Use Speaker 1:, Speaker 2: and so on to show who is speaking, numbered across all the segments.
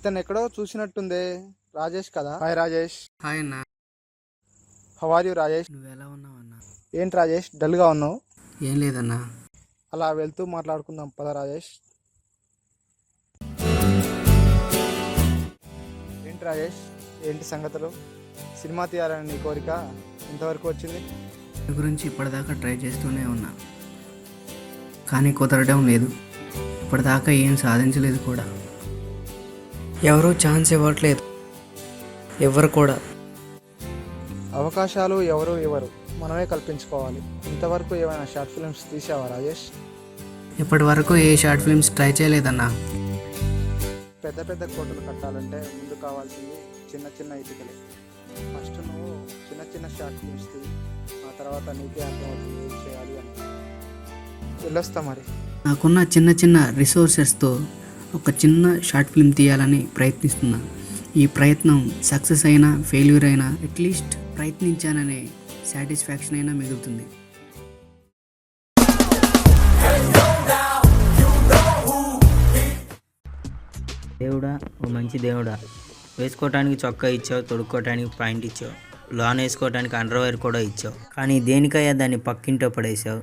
Speaker 1: ఇతను ఎక్కడో చూసినట్టుందే. రాజేష్ కదా? హాయ్ రాజేష్.
Speaker 2: హాయ్ అన్న.
Speaker 1: How are you Rajesh?
Speaker 2: నువ్వు ఎలా ఉన్నావు అన్న?
Speaker 1: ఏంటి రాజేష్ డల్గా ఉన్నావు?
Speaker 2: ఏం లేదన్నా.
Speaker 1: అలా వెళ్తూ మాట్లాడుకుందాం పద రాజేష్. ఏంటి రాజేష్, ఏంటి సంగతులు? సినిమా తీయాలని నీ కోరిక ఇంతవరకు వచ్చింది?
Speaker 2: నీ గురించి ఇప్పటిదాకా ట్రై చేస్తూనే ఉన్నా, కానీ కుదరడం లేదు. ఇప్పటిదాకా ఏం సాధించలేదు కూడా. ఎవరూ ఛాన్స్ ఇవ్వట్లేదు, ఎవరు కూడా.
Speaker 1: అవకాశాలు ఎవరు మనమే కల్పించుకోవాలి. ఇంతవరకు ఏమైనా షార్ట్ ఫిల్మ్స్ తీసావా రాజేష్?
Speaker 2: ఇప్పటి వరకు ఏ షార్ట్ ఫిల్మ్స్ ట్రై చేయలేదన్నా.
Speaker 1: పెద్ద పెద్ద కోటలు కట్టాలంటే ముందు కావాల్సింది చిన్న చిన్న ఇటుకలే. ఫస్ట్ నువ్వు చిన్న చిన్న షార్ట్ ఫిల్మ్స్ తీ, ఆ తర్వాత నీకే అర్థమవుతుంది ఏం చేయాలి అని. వెళ్ళొస్తా మరి.
Speaker 2: నాకున్న చిన్న చిన్న రిసోర్సెస్తో ఒక చిన్న షార్ట్ ఫిల్మ్ తీయాలని ప్రయత్నిస్తున్నా. ఈ ప్రయత్నం సక్సెస్ అయినా ఫెయిల్యూర్ అయినా అట్లీస్ట్ ప్రయత్నించాననే సాటిస్ఫాక్షన్ అయినా మిగులుతుంది.
Speaker 3: దేవుడా, ఓ మంచి దేవుడా, వేసుకోవటానికి చొక్కా ఇచ్చావు, తొడుక్కోవటానికి పాయింట్ ఇచ్చావు, లాన్ వేసుకోవటానికి అండర్వేర్ కూడా ఇచ్చావు. కానీ దేనికయ్యా దాన్ని పక్కింటో పడేసావు?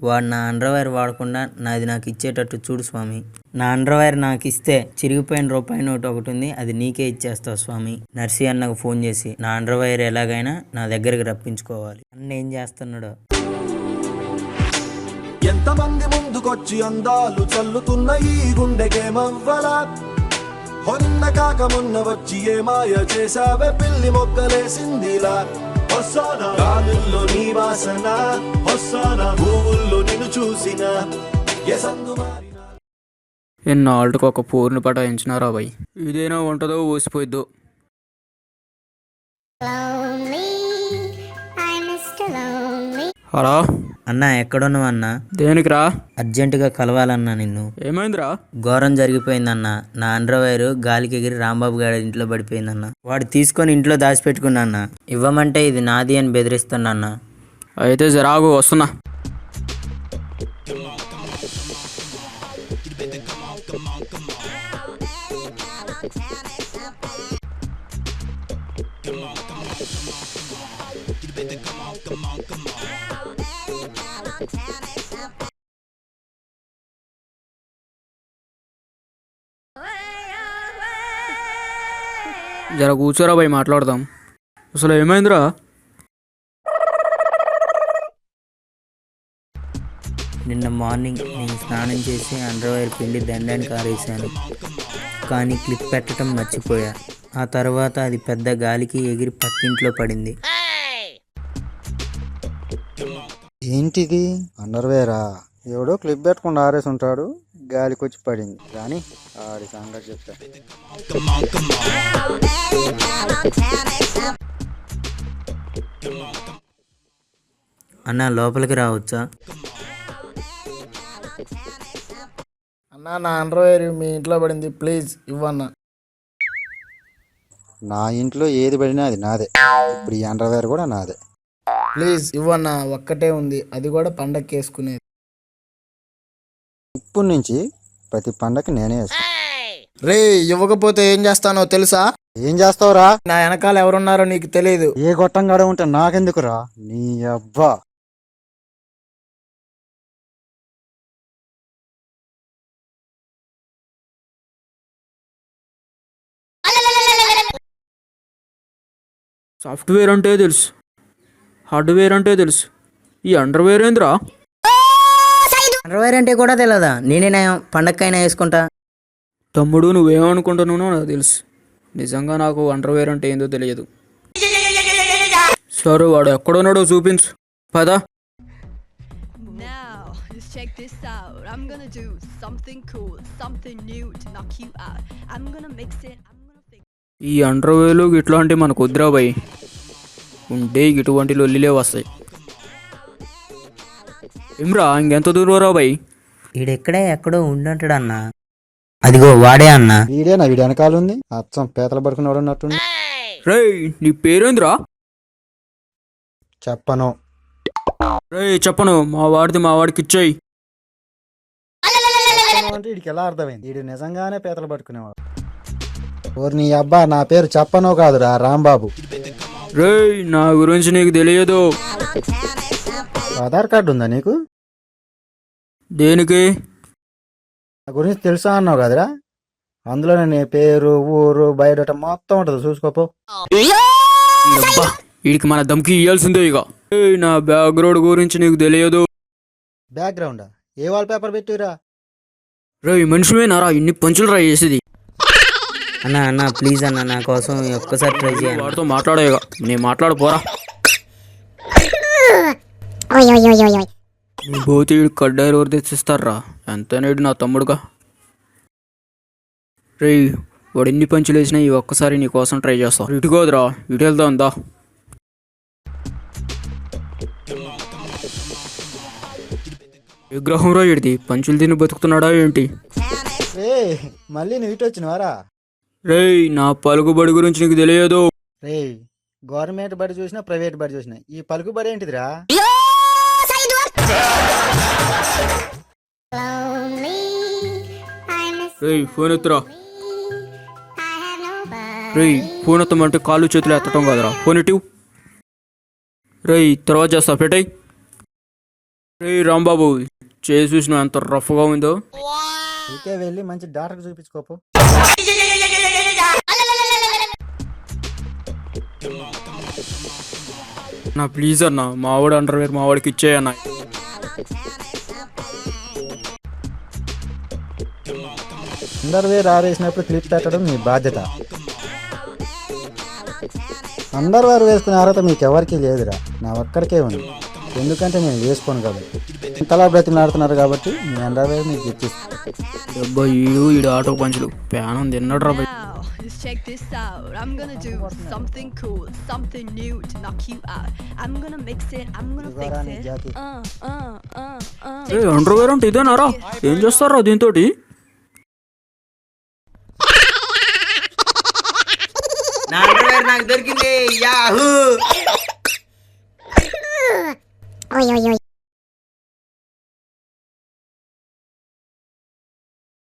Speaker 3: వాడు నా అండర్వేర్ వాడకుండా నాది నాకు ఇచ్చేటట్టు చూడు స్వామి. నా అండర్వేర్ నాకు ఇస్తే చిరిగిపోయిన రూపాయి నోటు ఒకటి ఉంది, అది నీకే ఇచ్చేస్తావు స్వామి. నర్సి అన్నకు ఫోన్ చేసి నా అండర్వేర్ ఎలాగైనా నా దగ్గరికి రప్పించుకోవాలి. అన్న ఏం చేస్తున్నాడో.
Speaker 4: ఎంతమంది ముందుకొచ్చి అందాలు చల్లుతున్న ఈ గుండెకేమవ్వలా, మొన్న కాక మొన్న వచ్చి ఏ మాయ చేసావే పిల్లి మొక్కలేసిందిలా. వస్తానా గాలుల్లో నీ వాసన, వస్తానా పువ్వుల్లో నిన్ను చూసిన ఎసందు మారినా.
Speaker 5: ఎన్నాళ్ళకు ఒక పూర్ణి పటాయించినారా భయ్, ఇదేనా ఉంటుందో ఊసిపోయిద్దో. హలో
Speaker 3: అన్నా, ఎక్కడున్నావు అన్నా?
Speaker 5: దేనికిరా?
Speaker 3: అర్జెంటుగా కలవాలన్నా నిన్ను.
Speaker 5: ఏమైందిరా?
Speaker 3: ఘోరం జరిగిపోయిందన్నా. నా అండర్వేర్ గాలికి ఎగిరి రాంబాబు గారి ఇంట్లో పడిపోయిందన్నా. వాడు తీసుకొని ఇంట్లో దాచిపెట్టుకున్నా అన్న. ఇవ్వమంటే ఇది నాది అని బెదిరిస్తున్నా.
Speaker 5: అయితే జరాగు, వస్తున్నా. జర కూర్చోరా భయ్, మాట్లాడదాం. అసలు ఏమైందిరా?
Speaker 3: నిన్న మార్నింగ్ నేను స్నానం చేసి అండర్వేర్ పిండి దండానికి ఆరేసాను, కానీ క్లిప్ పెట్టడం మర్చిపోయా. ఆ తర్వాత అది పెద్ద గాలికి ఎగిరి పక్కింట్లో పడింది.
Speaker 1: ఏంటిది? అండర్వేరా? ఎవడో క్లిప్ పెట్టకుండా ఆరేసి ఉంటాడు, గాలికి వచ్చి పడింది. కానీ ఆడి సంగతి చెప్తా.
Speaker 3: అన్న, లోపలికి రావచ్చా?
Speaker 6: అన్నా, నా అండర్వేర్ మీ ఇంట్లో పడింది, ప్లీజ్ ఇవ్వన్నా.
Speaker 1: నా ఇంట్లో ఏది పడినా అది నాదే. ఇప్పుడు ఈ అండర్వేర్ కూడా నాదే.
Speaker 6: ప్లీజ్ ఇవ్వన్నా, ఒక్కటే ఉంది, అది కూడా పండగకి వేసుకునేది.
Speaker 1: ఇప్పటి నుంచి ప్రతి పండగకి నేనే వేస్తాను.
Speaker 6: రే, ఇవ్వకపోతే ఏం చేస్తానో తెలుసా?
Speaker 1: ఏం చేస్తావురా?
Speaker 6: నా వెనకాల ఎవరున్నారో నీకు తెలియదు.
Speaker 1: ఏ గొట్టంగాడ ఉంటే నాకెందుకురా? నీ అబ్బా.
Speaker 5: సాఫ్ట్వేర్ అంటే తెలుసు, హార్డ్వేర్ అంటే తెలుసు, ఈ అండర్వేర్ ఏందిరా?
Speaker 3: అండర్వేర్ అంటే కూడా తెలియదా? నేనే పండగకైనా వేసుకుంటా.
Speaker 5: తమ్ముడు, నువ్వేమనుకుంటున్నానో నాకు తెలుసు. నిజంగా నాకు అండర్వేర్ అంటే ఏందో తెలియదు. సరే, వాడు ఎక్కడున్నాడో చూపించు పదా.
Speaker 7: Now, check this out. I'm gonna do something cool, something new to knock you out. I'm gonna mix it.
Speaker 5: ఈ అండర్వేర్లు ఇట్లాంటి మనకు వద్దురా భయ్, ఉంటే ఇటువంటి లొల్లిలే వస్తాయి. ఏమ్రా, ఇంకెంత దూరం రా భయ్?
Speaker 3: ఈడెక్కడే ఎక్కడో ఉండంటాడు అన్న. అదిగో వాడే అన్న.
Speaker 1: వీడేనా? వీడి వెనకాల ఉంది, అచ్చం పేతలు పడుకునేవాడు అన్నట్టుంది.
Speaker 5: రేయ్, నీ పేరేంద్రా?
Speaker 1: చెప్పను.
Speaker 5: రేయ్ చెప్పను, మా వాడికి ఇచ్చేయి.
Speaker 1: అంటే వీడికి ఎలా అర్థమైంది? వీడు నిజంగానే పేతలు పట్టుకునేవాడు. ఓరి నీ అబ్బా, నా పేరు చెప్పనో కాదురా రాంబాబు.
Speaker 5: రేయ్ నా గురించి నీకు తెలియదు.
Speaker 1: ఆధార్ కార్డు ఉందా నీకు?
Speaker 5: దేనికి?
Speaker 1: నా గురించి తెలుసా అన్నావు కదరా, అందులోనే నీ పేరు, ఊరు, బయోడేటా మొత్తం ఉంటుంది, చూసుకోపో.
Speaker 5: అబ్బా వీడికి మన దమ్కి ఇయ్యాల్సిందే ఇక. ఏయ్ నా బ్యాక్గ్రౌండ్ గురించి నీకు తెలియదు.
Speaker 1: బ్యాక్గ్రౌండా? ఏ వాల్ పేపర్ పెట్టిరా?
Speaker 5: రేయ్ మనుషులేనారా ఇన్ని పంచులు రా చేసేది?
Speaker 3: అన్న అన్న ప్లీజ్ అన్న, నా కోసం ఒక్కసారి ట్రై చేయండి.
Speaker 5: వాడితో మాట్లాడే ఇక, నేను మాట్లాడిపోరా. నీ పోతే వీడు కడ్డారు ఎవరు తెచ్చిస్తారా? ఎంతనేడు నా తమ్ముడుగా. రేయ్ వాడు ఎన్ని పంచులు వేసినా ఈ ఒక్కసారి నీ కోసం ట్రై చేస్తా. ఇటుకోదురా, ఇటు వెళ్దాం దా. విగ్రహం రా ఇడిది, పంచులు తిని బతుకుతున్నాడా ఏంటి?
Speaker 1: రే మళ్ళీ నువ్వు ఇటు వచ్చినవారా?
Speaker 5: రేయ్ నా పలుకుబడి గురించి నీకు తెలియదు.
Speaker 1: రే గవర్నమెంట్ బడి చూసినా ప్రైవేట్ బడి చూసినా ఈ పలుకుబడి ఏంటిదిరా?
Speaker 5: రేయ్ ఫోన్ ఎత్తురా. రేయ్ ఫోన్ ఎత్తమంటే కాళ్ళు చేతులు ఎత్తటం కాదురా, ఫోన్ ఇటివ్. రేయ్ తర్వాత చేస్తా, పెట్టాయి. రేయ్ రాంబాబు చేసి చూసిన ఎంత రఫ్గా ఉందో.
Speaker 1: ఇంకే వెళ్ళి మంచి డాక్టర్కి చూపించుకోపో.
Speaker 5: నా ప్లీజ్ అన్న, మా వాడు అండర్వేర్ మా వాడికి ఇచ్చేయన్న.
Speaker 1: అండర్వేర్ ఆరేసినప్పుడు క్లిప్ పెట్టడం మీ బాధ్యత. అండర్వేర్ వేసుకునే అర్హత మీకు ఎవరికీ లేదురా, నా ఒక్కరికే ఉంది. ఎందుకంటే నేను వేసుకోను కాబట్టి. ఇంతలా బ్రతిమలాడుతున్నారు కాబట్టి మీ అండర్వేర్ మీకు ఇచ్చిస్తాను.
Speaker 5: డబ్బా ఈడు ఆటో పంచులు ప్యానం తిన్నాడు రా.
Speaker 7: Now, just check this out. I'm gonna do something cool, something new to knock you out. I'm gonna mix it, I'm gonna fix it.
Speaker 5: Underwear అంటే ఇదేనారా? ఏం చేస్తారా దీంతో?
Speaker 3: నా అండర్వేర్ నాకు దొరికింది. యాహూ!